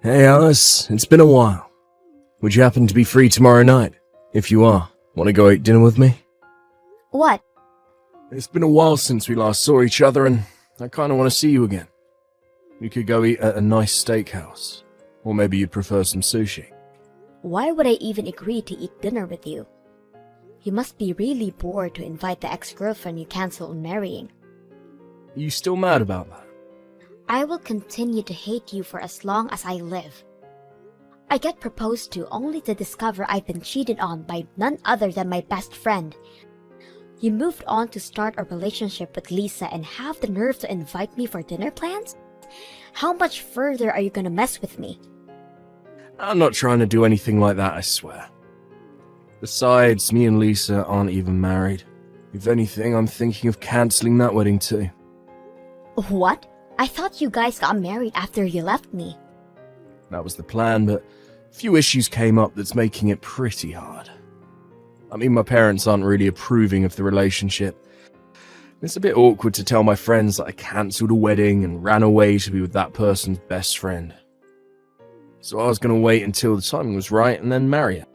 Hey Alice, it's been a while. Would you happen to be free tomorrow night? If you are, want to go eat dinner with me? What? It's been a while since we last saw each other and I kind of want to see you again. We could go eat at a nice steakhouse. Or maybe you'd prefer some sushi. Why would I even agree to eat dinner with you? You must be really bored to invite the ex-girlfriend you canceled on marrying. Are you still mad about that? I will continue to hate you for as long as I live. I get proposed to only to discover I've been cheated on by none other than my best friend. You moved on to start a relationship with Lisa and have the nerve to invite me for dinner plans? How much further are you gonna mess with me? I'm not trying to do anything like that, I swear. Besides, me and Lisa aren't even married. If anything, I'm thinking of cancelling that wedding too. What? I thought you guys got married after you left me. That was the plan, but a few issues came up that's making it pretty hard. I mean, my parents aren't really approving of the relationship. It's a bit awkward to tell my friends that I cancelled a wedding and ran away to be with that person's best friend. So I was going to wait until the timing was right and then marry her.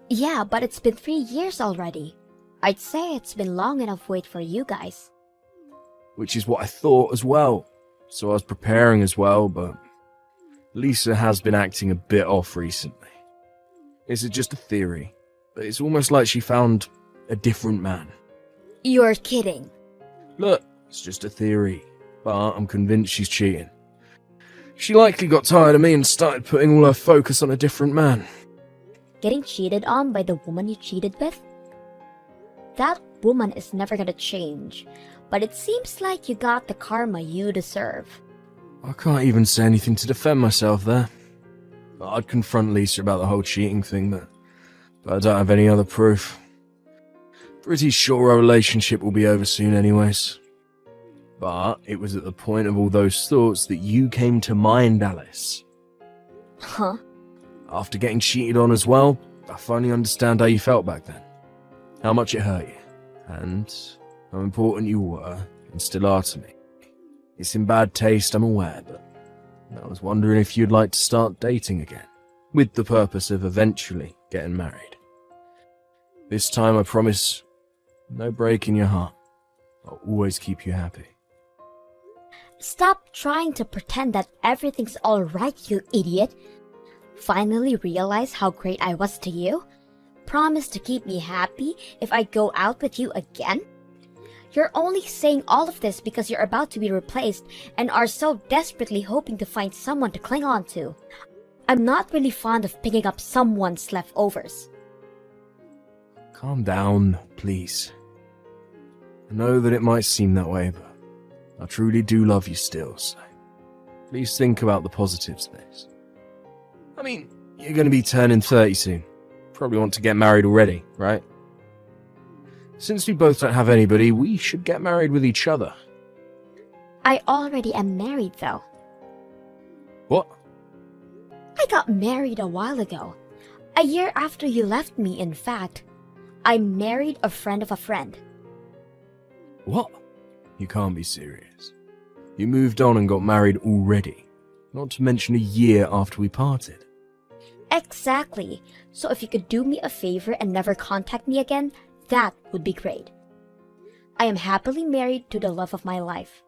Yeah, but it's been 3 years already. I'd say it's been long enough wait for you guys. Which is what I thought as well. So I was preparing as well, but Lisa has been acting a bit off recently. It's just a theory, but it's almost like she found a different man. You're kidding. Look, it's just a theory, but I'm convinced she's cheating. She likely got tired of me and started putting all her focus on a different man. Getting cheated on by the woman you cheated with? That woman is never gonna change, but it seems like you got the karma you deserve. I can't even say anything to defend myself there. I'd confront Lisa about the whole cheating thing, but I don't have any other proof. Pretty sure our relationship will be over soon anyways. But it was at the point of all those thoughts that you came to mind, Alice. Huh? After getting cheated on as well, I finally understand how you felt back then. How much it hurt you. And how important you were and still are to me. It's in bad taste, I'm aware, but I was wondering if you'd like to start dating again, with the purpose of eventually getting married. This time I promise, no break in your heart. I'll always keep you happy. Stop trying to pretend that everything's alright, you idiot. Finally realize how great I was to you? Promise to keep me happy if I go out with you again? You're only saying all of this because you're about to be replaced and are so desperately hoping to find someone to cling on to. I'm not really fond of picking up someone's leftovers. Calm down, please. I know that it might seem that way, but I truly do love you still, so please think about the positives of this. I mean, you're going to be turning 30 soon. Probably want to get married already, right? Since we both don't have anybody, we should get married with each other. I already am married, though. What? I got married a while ago. A year after you left me, in fact. I married a friend of a friend. What? You can't be serious. You moved on and got married already. Not to mention a year after we parted. Exactly. So if you could do me a favor and never contact me again, that would be great. I am happily married to the love of my life.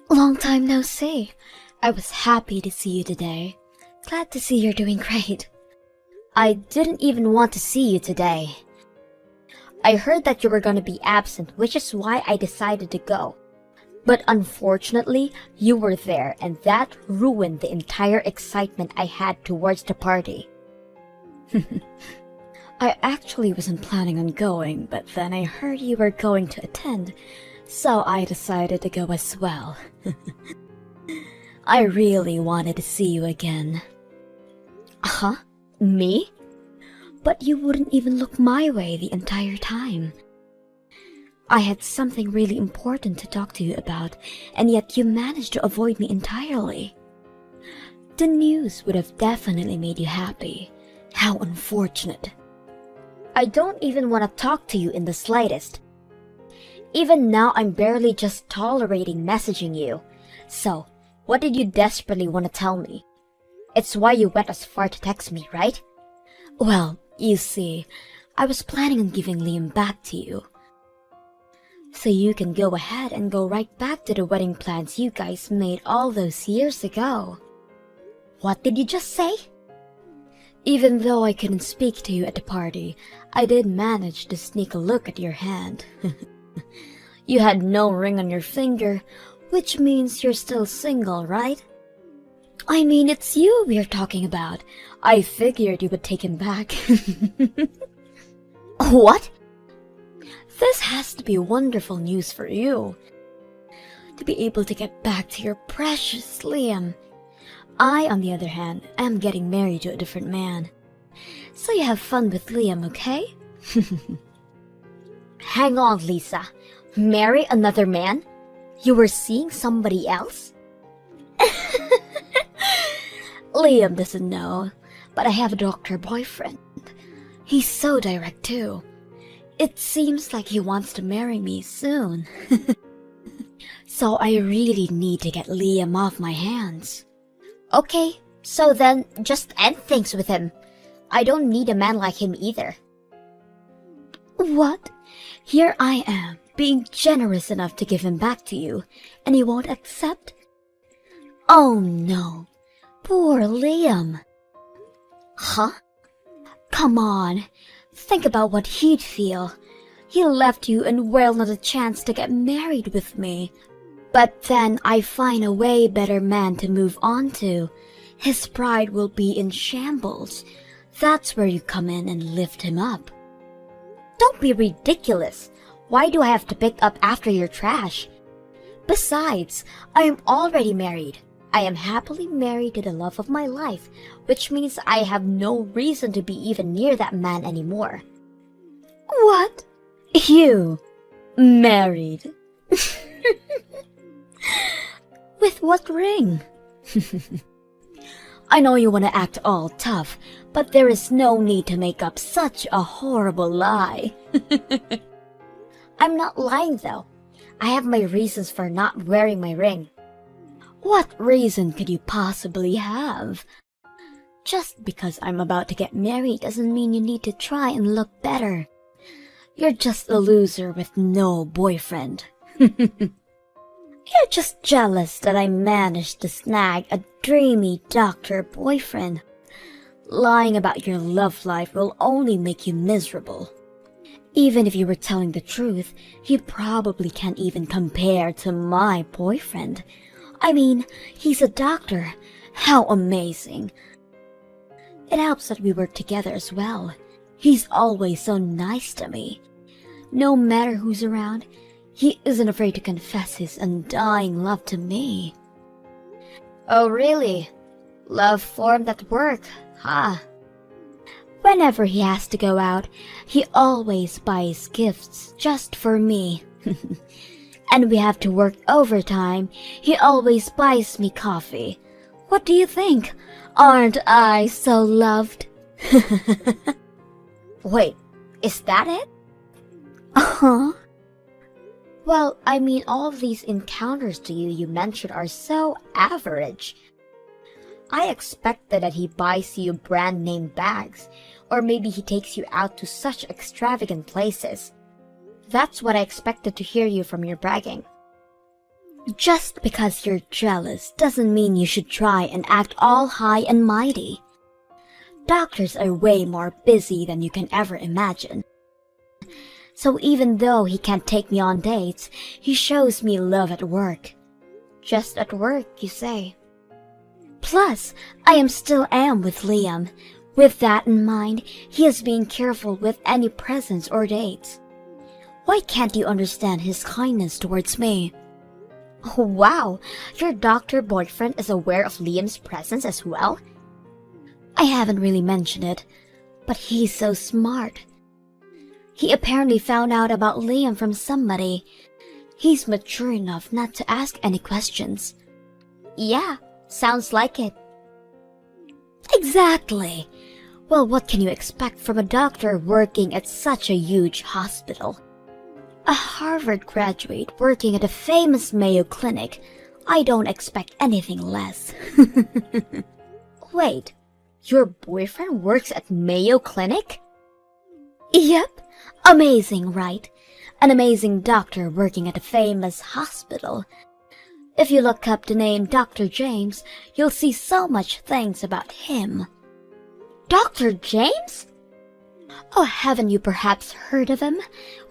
Long time no see. I was happy to see you today. Glad to see you're doing great. I didn't even want to see you today. I heard that you were gonna be absent, which is why I decided to go. But unfortunately, you were there, and that ruined the entire excitement I had towards the party. I actually wasn't planning on going, but then I heard you were going to attend, so I decided to go as well. I really wanted to see you again. Huh? Me? But you wouldn't even look my way the entire time. I had something really important to talk to you about, and yet you managed to avoid me entirely. The news would have definitely made you happy. How unfortunate. I don't even want to talk to you in the slightest. Even now, I'm barely just tolerating messaging you. So, what did you desperately want to tell me? It's why you went as far to text me, right? Well, you see, I was planning on giving Liam back to you. So you can go ahead and go right back to the wedding plans you guys made all those years ago. What did you just say? Even though I couldn't speak to you at the party, I did manage to sneak a look at your hand. You had no ring on your finger, which means you're still single, right? I mean, it's you we're talking about. I figured you would take him back. What? This has to be wonderful news for you. To be able to get back to your precious Liam. I, on the other hand, am getting married to a different man. So you have fun with Liam, okay? Hang on, Lisa. Marry another man? You were seeing somebody else? Liam doesn't know, but I have a doctor boyfriend. He's so direct too. It seems like he wants to marry me soon. So I really need to get Liam off my hands. Okay, so then just end things with him. I don't need a man like him either. What? Here I am, being generous enough to give him back to you, and you won't accept? Oh no, poor Liam. Huh? Come on, think about what he'd feel. He left you and well not a chance to get married with me. But then I find a way better man to move on to. His pride will be in shambles. That's where you come in and lift him up. Don't be ridiculous. Why do I have to pick up after your trash? Besides, I am already married. I am happily married to the love of my life, which means I have no reason to be even near that man anymore. What? You? Married? With what ring? I know you want to act all tough, but there is no need to make up such a horrible lie. I'm not lying though. I have my reasons for not wearing my ring. What reason could you possibly have? Just because I'm about to get married doesn't mean you need to try and look better. You're just a loser with no boyfriend. You're just jealous that I managed to snag a dreamy doctor boyfriend. Lying about your love life will only make you miserable. Even if you were telling the truth, he probably can't even compare to my boyfriend. I mean, he's a doctor. How amazing. It helps that we work together as well. He's always so nice to me. No matter who's around, he isn't afraid to confess his undying love to me. Oh really? Love formed at work, huh? Whenever he has to go out, he always buys gifts just for me. And we have to work overtime, he always buys me coffee. What do you think? Aren't I so loved? Wait, is that it? Uh-huh. Well, I mean, all of these encounters to you mentioned are so average. I expected that he buys you brand name bags, or maybe he takes you out to such extravagant places. That's what I expected to hear you from your bragging. Just because you're jealous doesn't mean you should try and act all high and mighty. Doctors are way more busy than you can ever imagine. So even though he can't take me on dates, he shows me love at work. Just at work, you say. Plus, I still am with Liam. With that in mind, he is being careful with any presents or dates. Why can't you understand his kindness towards me? Oh wow, your doctor boyfriend is aware of Liam's presence as well? I haven't really mentioned it, but he's so smart. He apparently found out about Liam from somebody. He's mature enough not to ask any questions. Yeah, sounds like it. Exactly. Well, what can you expect from a doctor working at such a huge hospital? A Harvard graduate working at a famous Mayo Clinic. I don't expect anything less. Wait, your boyfriend works at Mayo Clinic? Yep, amazing, right? An amazing doctor working at a famous hospital. If you look up the name Dr. James, you'll see so much things about him. Dr. James? Oh, haven't you perhaps heard of him?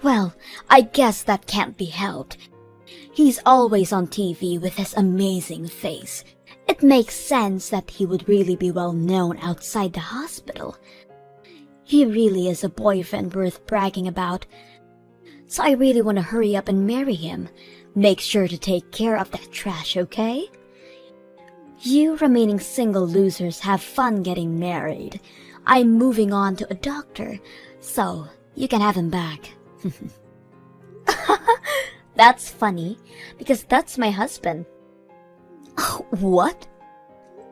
Well, I guess that can't be helped. He's always on TV with his amazing face. It makes sense that he would really be well known outside the hospital. He really is a boyfriend worth bragging about. So I really want to hurry up and marry him. Make sure to take care of that trash, okay? You remaining single losers have fun getting married. I'm moving on to a doctor, so you can have him back. That's funny, because that's my husband. What?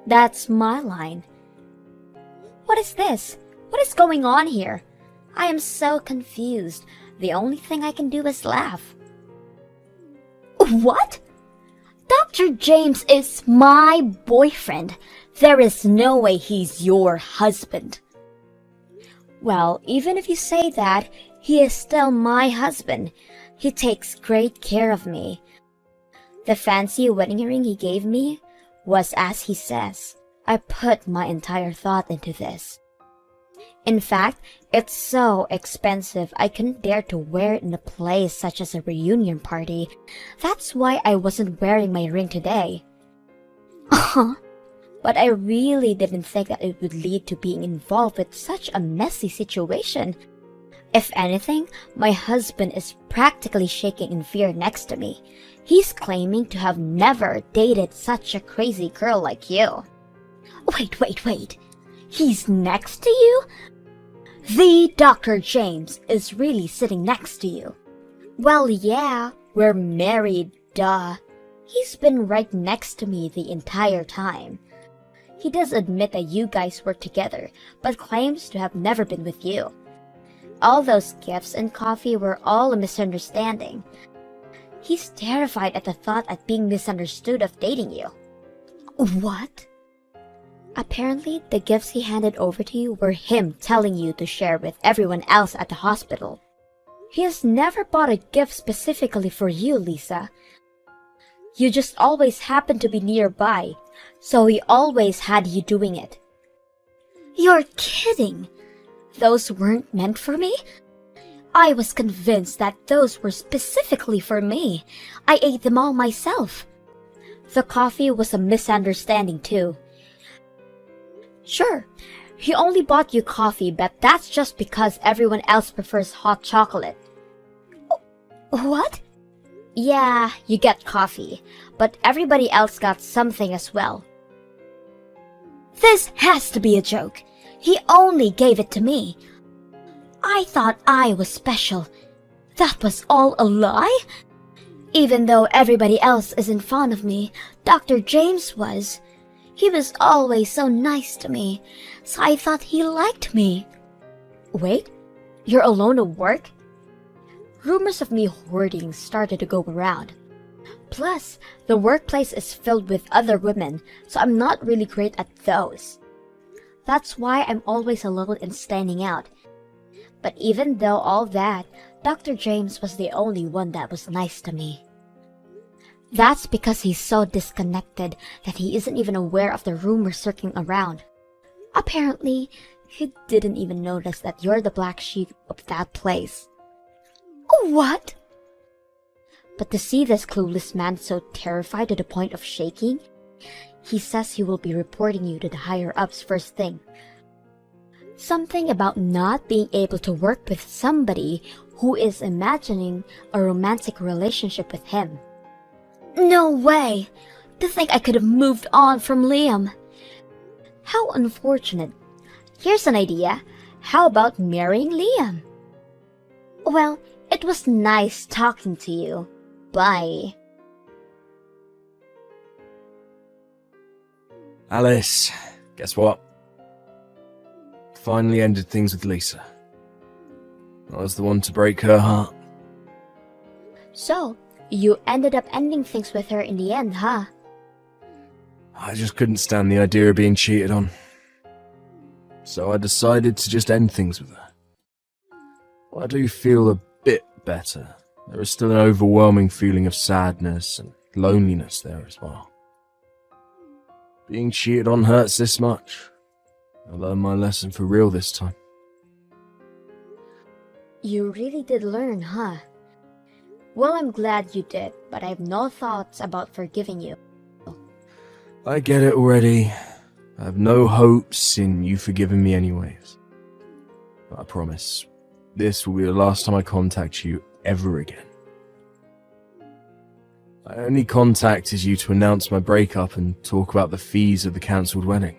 That's my line. What is this? What is going on here? I am so confused. The only thing I can do is laugh. What? Dr. James is my boyfriend. There is no way he's your husband. Well, even if you say that, he is still my husband. He takes great care of me. The fancy wedding ring he gave me was as he says. I put my entire thought into this. In fact, it's so expensive I couldn't dare to wear it in a place such as a reunion party. That's why I wasn't wearing my ring today. But I really didn't think that it would lead to being involved with such a messy situation. If anything, my husband is practically shaking in fear next to me. He's claiming to have never dated such a crazy girl like you. Wait. He's next to you? The Dr. James is really sitting next to you. Well, yeah, we're married, duh. He's been right next to me the entire time. He does admit that you guys work together, but claims to have never been with you. All those gifts and coffee were all a misunderstanding. He's terrified at the thought of being misunderstood of dating you. What? Apparently, the gifts he handed over to you were him telling you to share with everyone else at the hospital. He has never bought a gift specifically for you, Lisa. You just always happened to be nearby, so he always had you doing it. You're kidding! Those weren't meant for me? I was convinced that those were specifically for me. I ate them all myself. The coffee was a misunderstanding too. Sure, he only bought you coffee, but that's just because everyone else prefers hot chocolate. What? Yeah, you get coffee, but everybody else got something as well. This has to be a joke. He only gave it to me. I thought I was special. That was all a lie? Even though everybody else isn't fond of me, Dr. James was. He was always so nice to me, so I thought he liked me. Wait, you're alone at work? Rumors of me hoarding started to go around. Plus, the workplace is filled with other women, so I'm not really great at those. That's why I'm always alone and standing out. But even though all that, Dr. James was the only one that was nice to me. That's because he's so disconnected that he isn't even aware of the rumors circling around. Apparently, he didn't even notice that you're the black sheep of that place. What? But to see this clueless man so terrified to the point of shaking, he says he will be reporting you to the higher-ups first thing. Something about not being able to work with somebody who is imagining a romantic relationship with him. No way! To think I could have moved on from Liam. How unfortunate. Here's an idea. How about marrying Liam? Well, it was nice talking to you. Bye. Alice, guess what? Finally ended things with Lisa. I was the one to break her heart. So, You ended up ending things with her in the end, huh? I just couldn't stand the idea of being cheated on. So I decided to just end things with her. Well, I do feel a bit better. There is still an overwhelming feeling of sadness and loneliness there as well. Being cheated on hurts this much. I learned my lesson for real this time. You really did learn, huh? Well, I'm glad you did, but I have no thoughts about forgiving you. I get it already. I have no hopes in you forgiving me anyways. But I promise, this will be the last time I contact you ever again. I only contacted you to announce my breakup and talk about the fees of the cancelled wedding.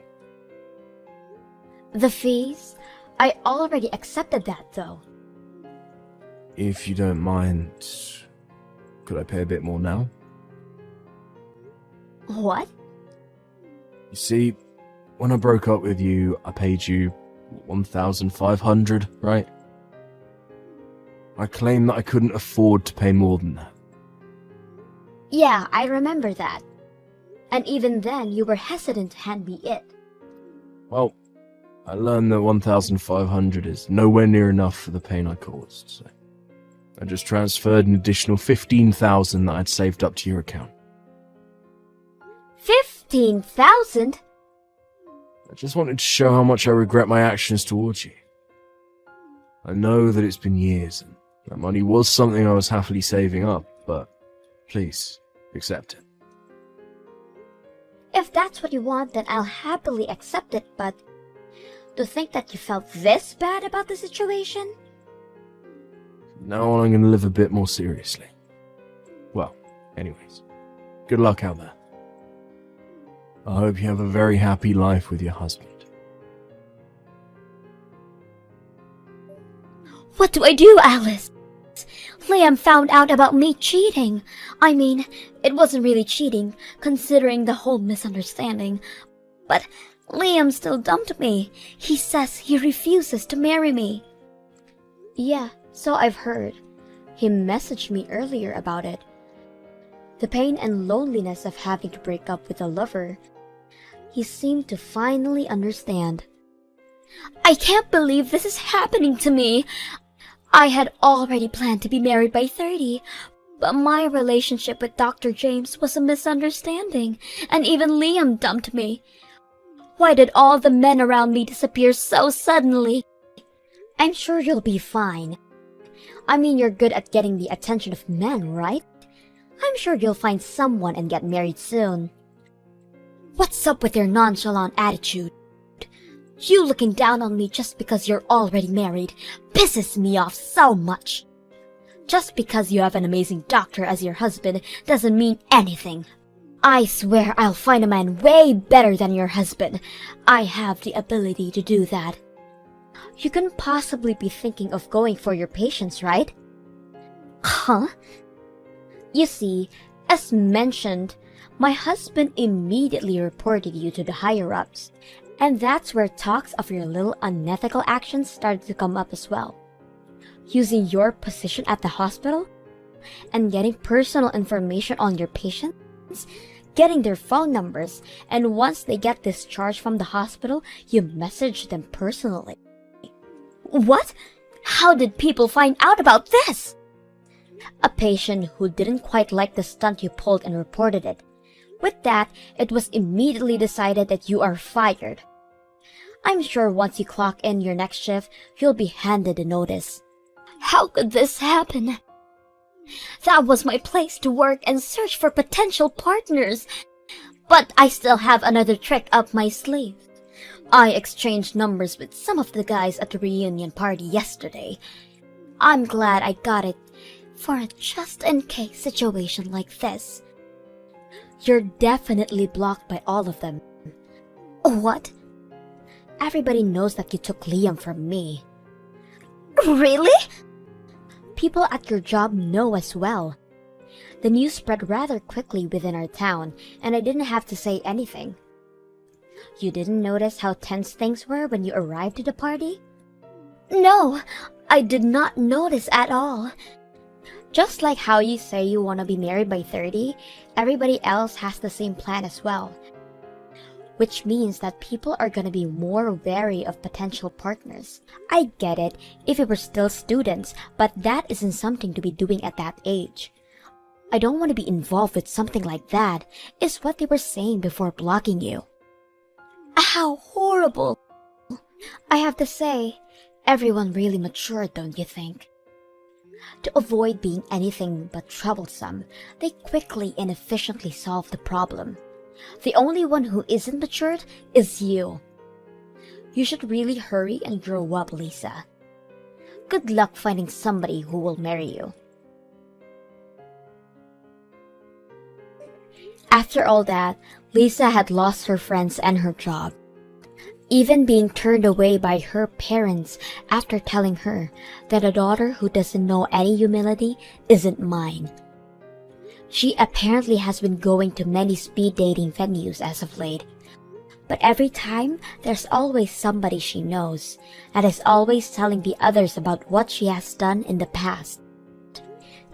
The fees? I already accepted that, though. If you don't mind, could I pay a bit more now? What? You see, when I broke up with you, I paid you 1,500, right? I claimed that I couldn't afford to pay more than that. Yeah, I remember that. And even then, you were hesitant to hand me it. Well, I learned that 1,500 is nowhere near enough for the pain I caused, so I just transferred an additional 15,000 that I'd saved up to your account. 15,000? I just wanted to show how much I regret my actions towards you. I know that it's been years, and that money was something I was happily saving up, but please, accept it. If that's what you want, then I'll happily accept it, but to think that you felt this bad about the situation? Now on, I'm going to live a bit more seriously. Well, anyways, good luck out there. I hope you have a very happy life with your husband. What do I do, Alice? Liam found out about me cheating. I mean, it wasn't really cheating, considering the whole misunderstanding. But Liam still dumped me. He says he refuses to marry me. Yeah, so I've heard. He messaged me earlier about it. The pain and loneliness of having to break up with a lover. He seemed to finally understand. I can't believe this is happening to me. I had already planned to be married by 30, but my relationship with Dr. James was a misunderstanding, and even Liam dumped me. Why did all the men around me disappear so suddenly? I'm sure you'll be fine. I mean, you're good at getting the attention of men, right? I'm sure you'll find someone and get married soon. What's up with your nonchalant attitude? You looking down on me just because you're already married pisses me off so much. Just because you have an amazing doctor as your husband doesn't mean anything. I swear I'll find a man way better than your husband. I have the ability to do that. You couldn't possibly be thinking of going for your patients, right? Huh? You see, as mentioned, my husband immediately reported you to the higher-ups, and that's where talks of your little unethical actions started to come up as well. Using your position at the hospital and getting personal information on your patients, getting their phone numbers, and once they get discharged from the hospital, you message them personally. What? How did people find out about this? A patient who didn't quite like the stunt you pulled and reported it. With that, it was immediately decided that you are fired. I'm sure once you clock in your next shift, you'll be handed a notice. How could this happen? That was my place to work and search for potential partners. But I still have another trick up my sleeve. I exchanged numbers with some of the guys at the reunion party yesterday. I'm glad I got it for a just-in-case situation like this. You're definitely blocked by all of them. What? Everybody knows that you took Liam from me. Really? People at your job know as well. The news spread rather quickly within our town, and I didn't have to say anything. You didn't notice how tense things were when you arrived at the party? No, I did not notice at all. Just like how you say you want to be married by 30, everybody else has the same plan as well. Which means that people are going to be more wary of potential partners. I get it if we were still students, but that isn't something to be doing at that age. I don't want to be involved with something like that, is what they were saying before blocking you. How horrible! I have to say, everyone really matured, don't you think? To avoid being anything but troublesome, they quickly and efficiently solved the problem. The only one who isn't matured is you. You should really hurry and grow up, Lisa. Good luck finding somebody who will marry you. After all that, Lisa had lost her friends and her job. Even being turned away by her parents after telling her that a daughter who doesn't know any humility isn't mine. She apparently has been going to many speed dating venues as of late. But every time, there's always somebody she knows that is always telling the others about what she has done in the past.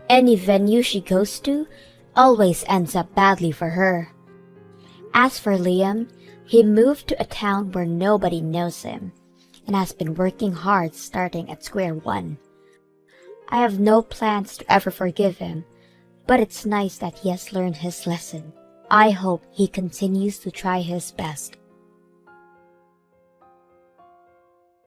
Any venue she goes to always ends up badly for her. As for Liam, he moved to a town where nobody knows him and has been working hard starting at square one. I have no plans to ever forgive him, but it's nice that he has learned his lesson. I hope he continues to try his best.